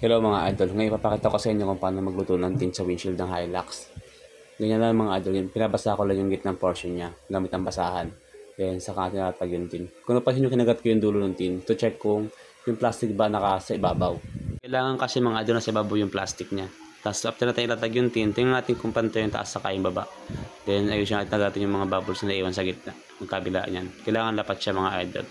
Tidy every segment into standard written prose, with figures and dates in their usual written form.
Hello mga idol, ngayon ipapakita ko sa inyo kung paano magluto ng tint sa windshield ng Hilux. Ganyan lang mga idol, pinabasa ko lang yung gitnang portion niya gamit ang basahan. Then saka natin natatag yung tint. Kung napansin nyo, kinagat ko yung dulo ng tint to check kung yung plastic ba naka sa ibabaw. Kailangan kasi mga idol na sa ibabaw yung plastic niya. Tapos after natin ilatag yung tint, tingnan natin kung pantay yung taas saka yung baba. Then ayusin natin yung mga bubbles na naiwan sa gitna, yung kabila niyan. Kailangan lapat siya mga idol.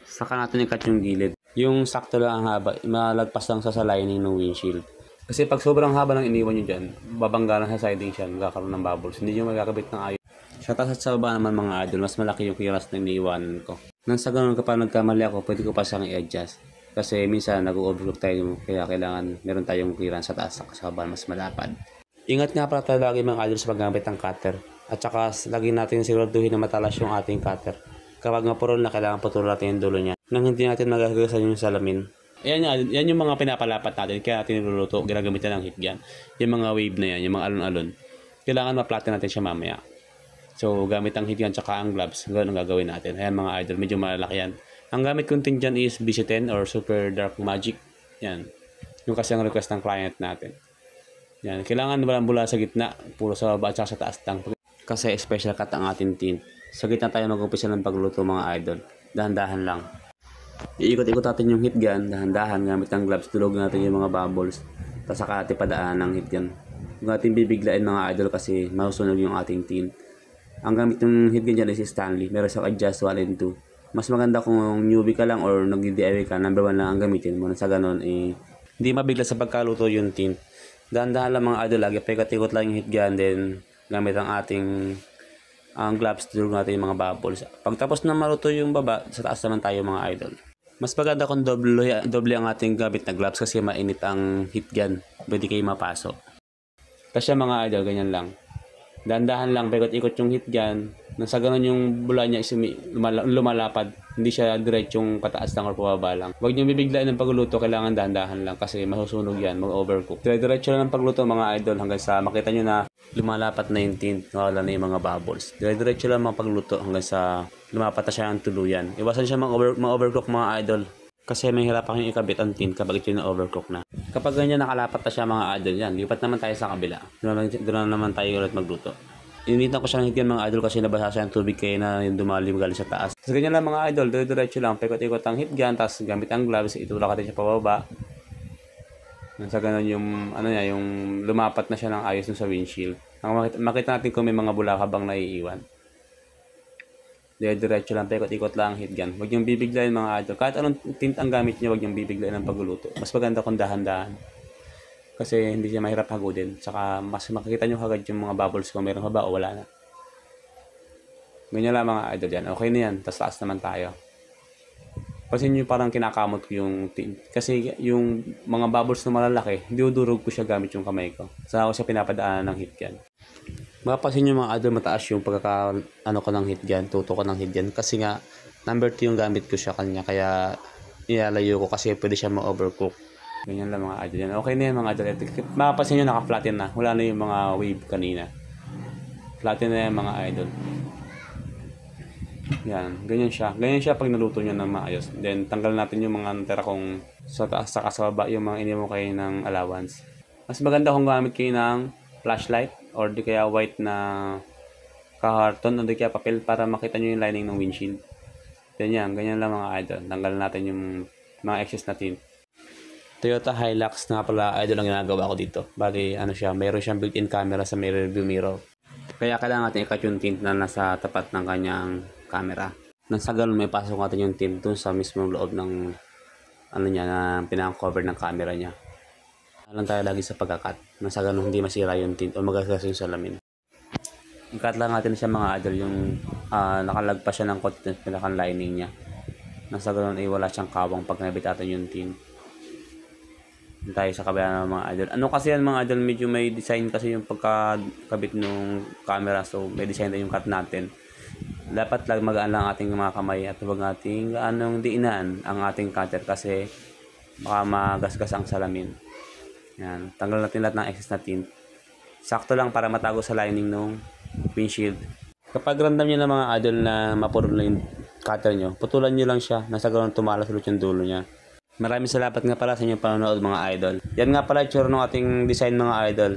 Saka natin ikat yung gilid. Yung sakto lang ang haba, malagpas lang sa lining ng windshield. Kasi pag sobrang haba ng iniwan nyo dyan, babangga na sa siding siya, magkakaroon ng bubbles. Hindi nyo magkakabit ng ayos. Sa taas at sa baba naman mga idol, mas malaki yung clearance na iniwan ko. Nang sa ganun kapag nagkamali ako, pwede ko pa siyang i-adjust. Kasi minsan nag-overlook tayo, kaya kailangan meron tayong clearance sa taas at sa baba, mas malapad. Ingat nga pala tayo lagi mga idol sa paggamit ng cutter. At saka lagi natin siguraduhin na matalas yung ating cutter. Kapag mapurol na, kailangan putulin natin yung dulo niya nang hindi natin magagasan yung salamin. Yan yung mga pinapalapat natin, kaya natin niluluto, ginagamitan ng heat gun. Yung mga wave na yan, yung mga alon-alon. Kailangan maplatin natin siya mamaya. So, gamit ang heat gun tsaka ang gloves, ganoon ang gagawin natin. Ayan mga idol, medyo malalaki yan. Ang gamit kong tint dyan is BC10 or Super Dark Magic. Yan. Yung kasi ang request ng client natin. Yan. Kailangan walang bula sa gitna, puro sa baba at sa taas lang. Kasi special cut ang ating tint. Sa gitna tayo mag-umpisa ng pagluto mga idol. Dahan-dahan lang. Iikot-ikot natin yung heat gun, dahan-dahan gamit ang gloves, tulog natin yung mga bubbles. Tapos saka natin padaan ng heat gun. Huwag natin bibiglain mga idol kasi masusunog yung ating tint. Ang gamit ng heat gun dyan is Stanley. Meron sa adjust 1 and 2. Mas maganda kung newbie ka lang or nag-DIY ka, number 1 lang ang gamitin mo. Sa ganun, hindi mabigla sa pagkaluto yung tint. Dahan-dahan lang mga idol, lagi paikot-ikot lang yung heat gun, then gamit ang ating gloves, tulog natin yung mga bubbles. Pagtapos na maluto yung baba, sa taas naman tayo mga idol. Mas maganda kung doble ang ating gamit na gloves kasi mainit ang heat gun. Pwede kayo mapasok. Kasi mga idol, ganyan lang. Dahan-dahan lang, paikot-ikot yung heat gun. Nang sa ganun yung bula niya is lumalapad. Hindi siya diretsong pataas lang or pababa lang. Huwag niyong bibiglain ng pagluluto, kailangan dahan-dahan lang kasi masusunog yan, mag-overcook. Diretso lang ng pagluto mga idol hanggang sa makita nyo na lumalapat na yung tint, wala na yung mga bubbles. Diretso lang mga pagluto hanggang sa lumapat na siya ang tuluyan. Iwasan siya ma-overcook mga idol. Kasi may hirap kayong ikabit ang tint kapag ito na-overcook na. Kapag ganyan nakalapat na siya mga idol yan, lipat naman tayo sa kabila. Doon naman tayo ulit magluto. Initan ko siya ng higyan mga idol kasi nabasa siya ng tubig kaya na yung dumali galing sa taas. So ganyan lang mga idol, diretso lang, paikot-ikot ang heat gun, tapos gamit ang gloves, itulak natin siya pababa. Nang sa ganun yung, yung lumapat na siya ng ayos sa windshield. Makita natin kung may mga bulaka bang naiiwan. Diretso lang, paikot-ikot lang ang heat gun. Huwag niyong bibiglayin mga idol. Kahit anong tint ang gamit niyo, huwag niyong bibiglayin ng pagluluto. Mas maganda kung dahan-dahan. Kasi hindi siya mahirap hagudin. Saka mas makikita nyo agad yung mga bubbles kung meron pa ba o wala na. Ganyan lang mga idol yan. Okay na yan. Tapos taas naman tayo. Kasi nyo parang kinakamot ko yung tint. Kasi yung mga bubbles na malalaki, dinudurog ko siya gamit yung kamay ko. Saka ako siya pinapadaanan ng heat gun. Mapapansin nyo mga idol, mataas yung ko ng heat gun, tuto ko ng heat gun. Kasi nga, number 2 yung gamit ko siya kanya. Kaya ilalayo ko kasi pwede siya ma-overcook. Ganyan lang mga idol yan. Okay na yan mga idol. Mapapansin nyo naka-flatten na. Wala na yung mga wave kanina. Flatten na yan mga idol. Yan. Ganyan siya. Ganyan siya pag naluto nyo ng maayos. Then tanggal natin yung mga natira kong sa taas sa baba, yung mga iniwan kayo ng allowance. Mas maganda kung gamit kayo ng flashlight or di kaya white na kaharton o di kaya papel para makita nyo yung lining ng windshield. Ganyan. Ganyan lang mga idol. Tanggal natin yung mga excess na tint. Toyota Hilux nga pala idol ang ginagawa ko dito. Bali meron siyang built-in camera sa rear view mirror. Kaya kailangan natin ikat yung tint na nasa tapat ng kanyang camera. Nang sa ganun may pasok natin yung tint dun sa mismong loob ng na pinaka-cover ng camera niya. Alam tayo lagi sa pagkakat. Nang sa ganun hindi masira yung tint o magagas yung salamin. I-cut lang natin siya mga idol yung nakalagpas siya ng konti ng pinaka-lining niya. Nang sa ganun wala siyang kawang pag nabitatan yung tint. Tayo sa kabila ng mga idol. Kasi yan mga idol, medyo may design kasi yung pagkakabit ng camera. So may design din yung cut natin. Dapat lang magaan lang ating mga kamay at huwag nating diinan ang ating cutter kasi baka magasgas ang salamin. Yan. Tanggal natin lahat ng excess na tint. Sakto lang para matago sa lining ng windshield. Kapag random nyo na mga idol na mapuro na yung cutter nyo, putulan nyo lang siya. Nasa ganun tumalas ulit yung dulo niya. Maraming salamat nga pala sa inyong panonood mga idol. Yan nga pala yung tsura ng ating design mga idol.